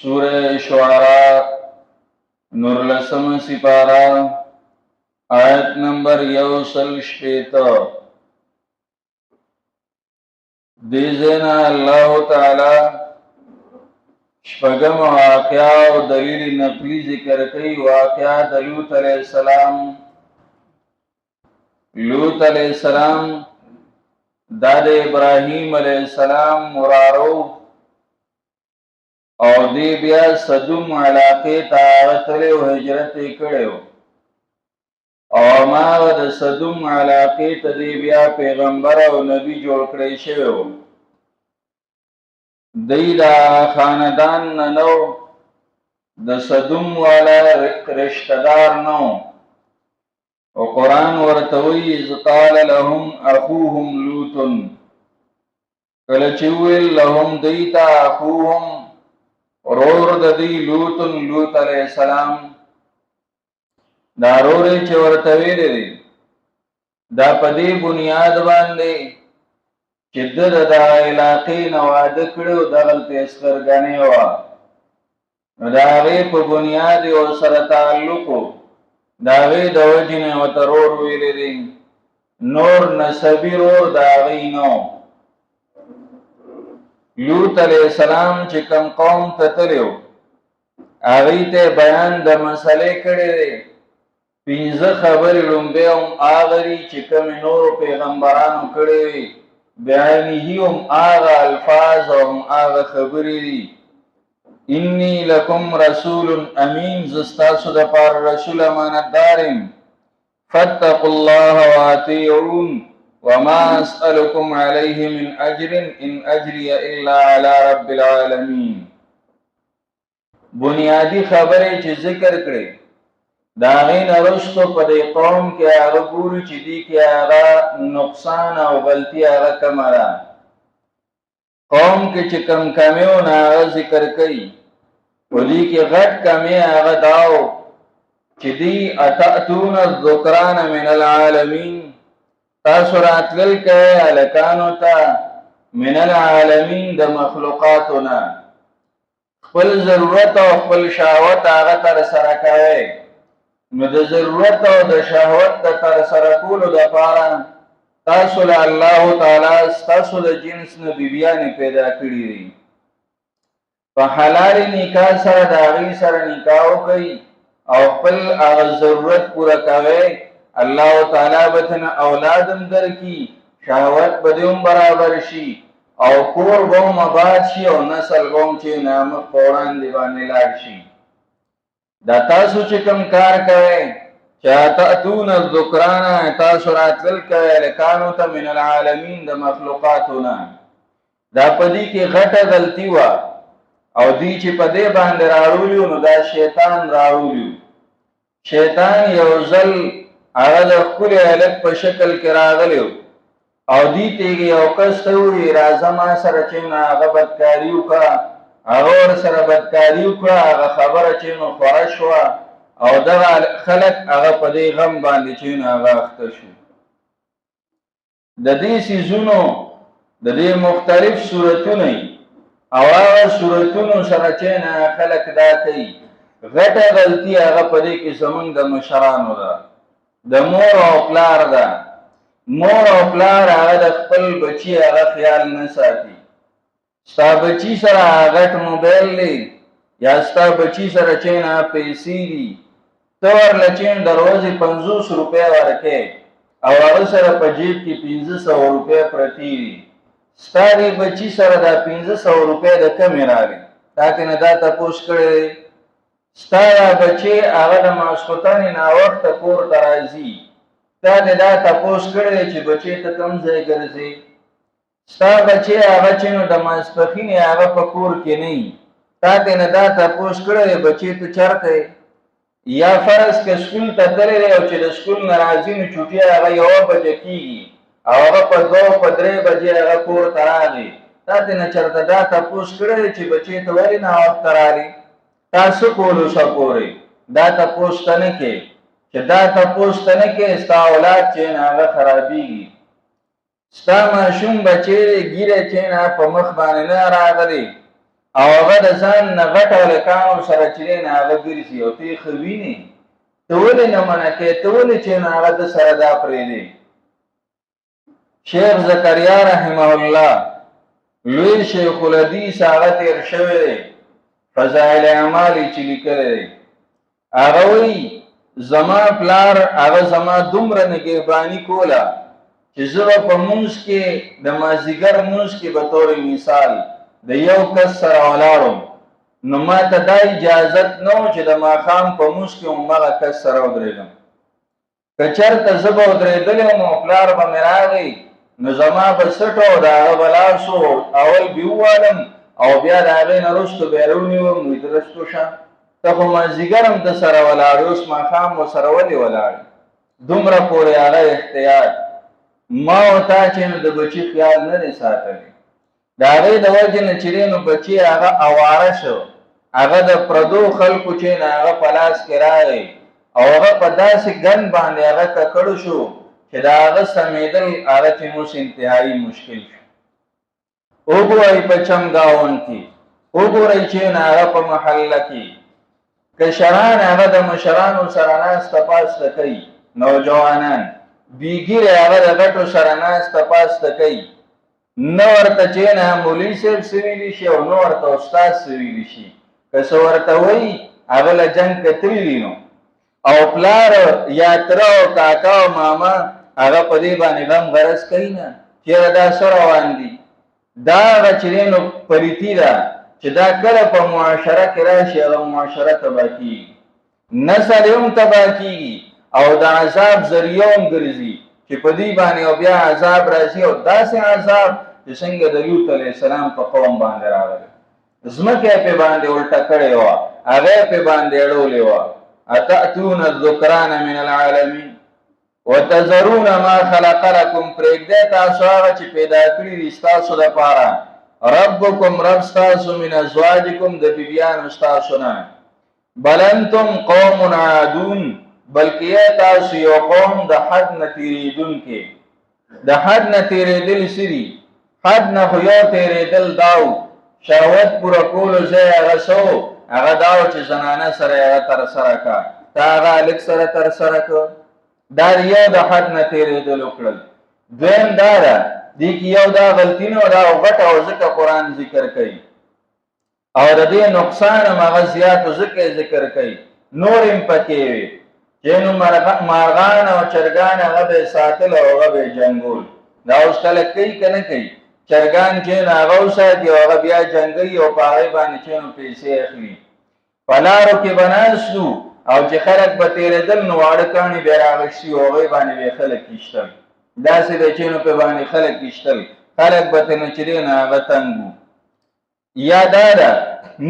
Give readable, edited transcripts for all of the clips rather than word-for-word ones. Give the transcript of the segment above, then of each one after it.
سورہ شعراء نورلسم سپارہ آیت نمبر 160 دیزینا اللہ تعالی شپگم واقعہ و دلیل نقلی ذکر کئی واقعہ لوط علیہ السلام. لوط علیہ السلام داد ابراہیم علیہ السلام مرارو او دی بیا صدوم علاقه ته تللی و هجرت کړی او ما د صدوم علاقه ته دی بیا پیغمبر او نبی جوړ کړی شوی. دی دا خاندان نه نو د صدوم والا رشتہ دار نو او قرآن ورته وی اذ قال لهم اخوهم لوط کله چې ویل لهم دیتا اخوهم رور د دی لوط علیہ السلام دا رورې چې ورته ویلې دي دا په دې بنیاد باندې چې د علاقې نه واده کړو دغلته اسکرګانې وه نو د هغې په بنیاد او سره تعلق د هغې د وجې نه ورته رور ویلې دي. نور نسبي رور د هغې نه لوط علیہ السلام چې کوم قوم ته تللی و هغې ته بیان د مسلې کړی دی. 15 خبرې لومبی هم هغه دي چې کومې نورو پیغمبرانو کړی وي بعینه هم هغه الفاظ او هم هغه خبرې دي. انی لکم رسول امین زه ستاسو دپاره رسول امانتدار یم فاتقوا الله واطیعون وما اسألكم عليه من اجر ان اجري الا على رب العالمین. بنیادی خبرې چې ذکر کړي د هغې نه وروسته په دې قوم کې هغه ګورو چې دې کې هغه نقصان او غلطي هغه کمه ده. قوم کې چې کم کمیونه هغه ذکر کوي په دې کې غټ کمی هغه دا و چې دې اتأتون الذکران من العالمین تاسو راتلل کوئ هلکانو ته من العالمین د مخلوقاتو نه خپل ضرورت او خپل شهوت هغه ترسره کوئ. نو د ضرورت او د شهوت د ترسره کولو دپاره تاسو له الله تعالی ستاسو د جنس نه بیبیانې پیدا کړي دي. په حلال نکاح سره د هغې سره نکاح وکړئ او خپل هغه ضرورت پوره کوئ. الله تعالی به تنه اولاد هم درکړي شهوت به دې هم برابر شي او کور به هم آباد شي او نسل به هم چې نامه په وړاندې باندې لاړ شي. دا تاسو چې کوم کار کوئ چې تأتون الذکران تاسو راتلل کوئ هلکانو ته من العالمین د مخلوقاتو نه دا په دې کې غټه غلطي وه او دوی چې په دې باندې راوړي نو دا شیطان راوړي. شیطان یو ځل هغه د ښکلي هلک په شکل کې راغلی او دوی ته یو کس ته ووایي راځه ما سره چې نو هغه بدکاري وکړه هغه ورسره بدکاري وکړه هغه خبره چې نو خوره شوه او دغه خلک هغه په دې غم باندې چې نو هغه اخته شو. د دې څیزونو د دې مختلف صورتونه او هغه صورتونو سره چې نه خلک دا کوي غټه غلطي هغه په دې کې زمونږ د مشرانو ده د مور او پلار ده. مور او پلار هغه د خپل بچي هغه خیال نه ساتي. ستا بچي سره غټ موبایل دی یا ستا بچي سره چې نه پیسې دي ته ورله چې د ورځې 50 روپۍ ورکې او هغه سره په جیب کې 1500 روپۍ پرتې دي. ستا دې بچي سره دا 1500 روپۍ د کمې راغلي تا ترې نه دا تپوس کړی دی. ستا دا بچی هغه د ماسخوتنې ناوخته کور ته راځي تا دې دا تپوس کړی دی چې بچی ته کوم ځای ګرځې. ستا بچی هغه چې نو د ماسپښینې هغه په کور کې نه وي تا دې نه دا تپوس کړی دی بچی ته چېرته یا فرض که سکول ته تللی دی او چې د سکول نه راځي نو چوټي هغه 1 بجه کېږي او هغه په 2 په 3 بجې هغه کور ته راغی تا دې نه چېرته دا تپوس کړی دی چې بچی ته ولې ناوخته راغلی تاسو کولو شو پورې دا تپوس ته نه کې چې دا تپوس ته نه کې ستا اولاد چې نه هغه خرابېږي. ستا ماشوم بچی دی ګیره چې نه په مخ باندې نه راغلی او هغه د ځان نه غټ هلکانو سره چې دی نه هغه ګرځي او ته یې ښه وینې، ته ولې نه منع کوې؟ ته ولې چې نه هغه د سره دا پرېږدې؟ شیخ زکریا رحمه الله لوی شیخ الحدیث هغه تېر شوی دی، فضایل اعمال یې چې لیکلی دی، هغه وایي زما پلار هغه زما دومره نګهباني کوله چې زه به په مونځ کې د مازدیګر مونځ کې به طور مثال د یو کس سره ولاړم، نو ما ته دا اجازت نه و چې د ماښام په مونځ کې همغه کس سره ودرېږم. که چېرته زه به ودرېدلی وم او پلار به مې راغی نو زما به سټ و د هغه به لاس و اول به ووالم او بیا د هغې نه وروسته به یې راونیوم وایي ته رستو شه، ته خو مازدیګر هم د سره ولاړې، اوس ماښام ورسره ولې ولاړې؟ دومره پورې هغه احتیاط. ما او تا چې نو د بچي خیال نه دی ساتلی، د هغې د وجې نه چې دی نو بچي هغه اواره شو، هغه د پردو خلکو چې نه هغه په لاس کې راغی او هغه په داسې ګن باندې هغه ککړ شو چې د هغه سمیدل هغه چې اوس انتهایي مشکل شو. وګورئ په چمګاون کې، وګورئ چې نه هغه په محله کې کشران هغه د مشرانو سره ناسته پاسته کوي، نوجوانان بیګیره هغه د غټو سره ناسته پاسته کوي، نه ورته چې نه مولوي صاحب څه ویلی شي او نه ورته استاد څه ویلی شي، که څه ورته وایي هغه له جنګ کتلي وي نو، او پلار یا تره او کاکا او ماما هغه په دې باندې غم غرض کوي نه چېرې دا څه روان دي. دا هغه چې دی نو پلیتي ده چې دا کله په معاشره کې راشي هغه معاشره تباه کېږي، نسل یې هم تباه کېږي او د عذاب ذریعه هم ګرځي چې په دې باندې او بیا عذاب راځي، او داسې عذاب چې څنګه د لوط علیه السلام په قوم باندې راغلی، ځمکه یې پې باندې الټه کړې وه، هغه یې پې باندې اړولې وه. اتأتون الذکران من العالمین وتذرون ما خلق لكم، پرېږدی تاسو هغه چې پیدا کړي دي ستاسو دپاره ربکم رب ستاسو من ازواجکم د بیبیانو ستاسو نه، بل انتم قوم عادون، بلکې یې تاسو یو قوم د حد نه تېرېدونکي. د حد نه تېرېدل څه دي؟ حد نه خو یو تېرېدل دا و شهوت پوره کولو ځای هغه څه و؟ هغه دا و چې زنانه سره یې هغه ترسره کړه، تا هغه هلک سره ترسره کړه، دا یو د حد نه تېرېدل وکړل. دویم دا ده دې کې یو دا غلطي نه دا غټه او ځکه قرآن ذکر کوي او د دې نقصان هم هغه زیات و ځکه یې ذکر کوي، نور هم پکې وي چې نو مارغان او چرګان هغه به یې ساتل او هغه به یې جنګول. دا اوس خلک کوي که نه کوي؟ چرګان چې نو هغه وساتي او هغه بیا جنګوي او په هغې باندې چې نو پیسې اخلي. په لارو کې به ناست وو او چې خلک به تېرېدل نو واړه کاڼي به یې راغشتي او هغوی باندې به یې خلک کیشتل، داسې دی چې نو پې باندې خلک کیشتل، خلک به ترې نو چې دی نو هغه تنګ وو. یا دا ده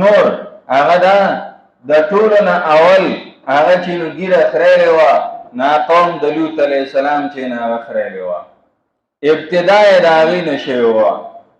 نور هغه دا د ټولو نه اول هغه چې نو ګیره خریلې وه نا قوم د لوط علیه السلام چې نو هغه خریلې وه، ابتدا یې د هغې نه شوې وه،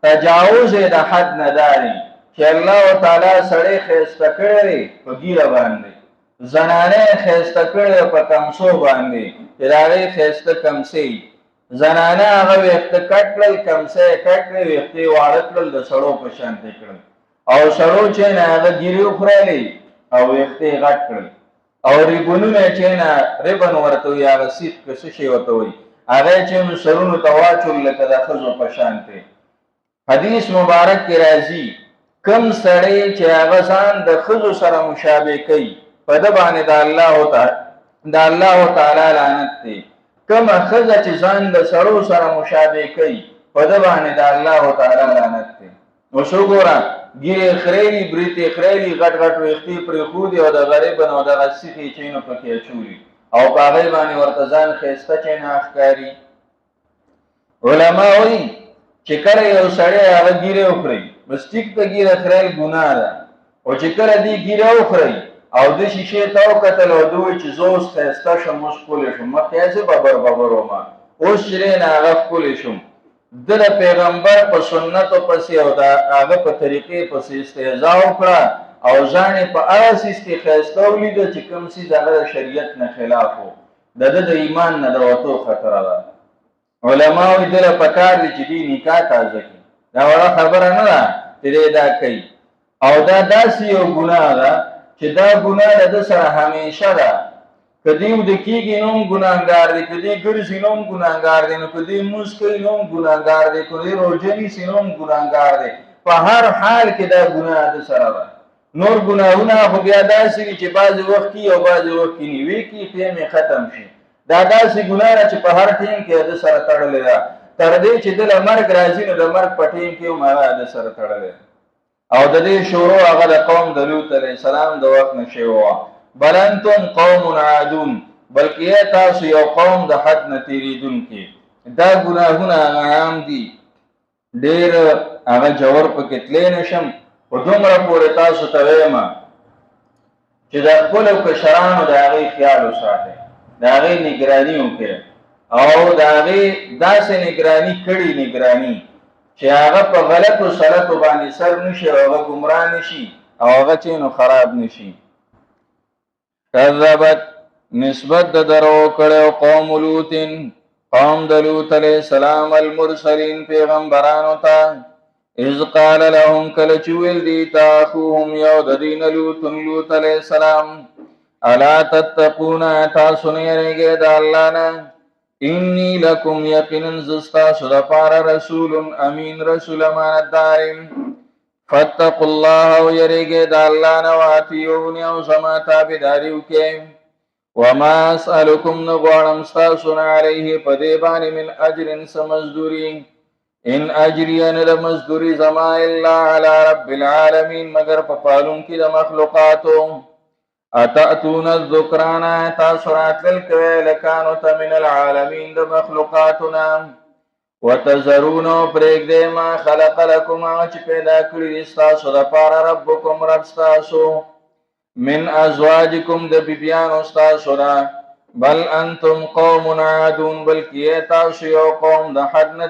تجاوز یې د حد نه دا دی چې الله تعالی سړی ښایسته کړی دی په ګیره باندې، زنانه یې ښایسته کړی دی په کمسو باندې چې د هغې ښایسته کمسې، زنانه هغه ویښته کټ کړل، کمسه یې کټ کړې، ویښته یې واړه کړل، د سړو په شانتې کړل، او سړو چې نه هغه ګیرې وخریلې او ویښته یې غټ کړل، او ریبنونه چې نه ریبن ورته وایي هغه سیخ که څه شی ورته وایي هغه یې چې نو سرونو ته واچول لکه د ښځو په شانتې. حدیث مبارک کې راځي کم سړی چې هغه ځان د ښځو سره مشابه کوي په ده باندې د الله تعالی لعنت دی، کومه ښځه چې ځان د سړو سره مشابه کوي په ده باندې د الله تعالی لعنت دی. اوس وګوره ګیرې خریلي، بریتې خریلي، غټ غټ ویښتې پرېښودي او د غریبن او دغه سیخې چې نو پکې اچولي او په هغې باندې ورته ځان ښایسته چې نه ښکاري. علما وایي چې کله یو سړی هغه ګیرې وخوري بس ټیک ته ګیره خریل ګناه ده، او چې کله دې ګیره وخوري او د شیشې ته وکتل او ده وایي چې زه اوس ښایسته شم، اوس ښکلی شم، مخکې هسې ببر ومه، اوس چې دی نه هغه ښکلی شم. ده د پیغمبر په سنتو پسې او د هغه په طریقې پسې استهزا وکړه او ځان یې په هغه څیز کې ښایسته ولیده چې کوم څیز هغه د شریعت نه خلاف و، د ده د ایمان نه د وتو خطره ده. علما وایي ده له پکار دی چې دې نکاح تازه کړي، دا وړه خبره نه ده چې دی دا کوي. او دا داسې یو ګناه ده چې دا ګناه د سره همیشه ده. کدی د کیږي نوم ګناهګار دی، کدی ګرځي نوم ګناهګار دی، نو کدی مسکی نوم ګناهګار دی، کدی روزنی سي نوم ګناهګار دی. په هر حال کې دا ګناه د سره ده. نور ګناهونه خو بیا داسې دي چې بعضې وخت کې او بعضې وخت کې نه وي کې ټیم یې ختم شي. دا داسې ګناه ده چې په هر ټیم کې د سره تړلې ده، تر دې چې د مرګ راځي نو د مرګ په ټیم کې هم هغه د سره تړلې ده. او د دې شروع هغه د قوم د لوط علیه السلام د وخت نه شوې وه. بل انتم قوم عادون، بلکې تاسو یو قوم د حد نه تېرېدونکي. دا ګناهونه هغه عام دي، ډېر هغه جوور پکې تللی نه شم، خو دومره پورې تاسو ته وایم چې د خپلو کشرانو د هغې خیال وساتئ، د هغې نګراني وکړئ، او د هغې داسې نګراني کړي نګراني چې هغه په غلطو سلطو باندې سر نشي او هغه ګمراه نشي او هغه چې نو خراب نشي. کذبت نسبت د درو کړو قوم لوط، قوم د لوط علیه السلام المرسلین پیغمبرانو ته، اذ قال لهم کله چې ویل دي ته اخوهم یو د دوی نه لوط علیه السلام، الا تتقون تاسو نه یریږئ د الله نه، انی لکم یقینا زه ستاسو دپاره رسول امین رسول امانتدار یم، فاتقوا الله او یریږئ د الله نه، واطیعوني او زما تابعداري وکړئ. وما اسألکم نه غواړم ستاسو نه علیه په دې باندې من اجر څه مزدوري، ان اجریه نه د مزدوري زما الا علی رب العالمین مگر په پالونکي د مخلوقاتو. اتأتون الذکران تاسو راتلل کوئ لکانو ته من العالمین د مخلوقاتنا، وتذرون پرېږدئ ما خلق لکم هغه چې پیدا کړي دي ستاسو دپاره ربکم رب ستاسو، من ازواجکم د بیبیانو ستاسو نه، بل انتم قوم عادون بلکې تاسو یو قوم د حد نه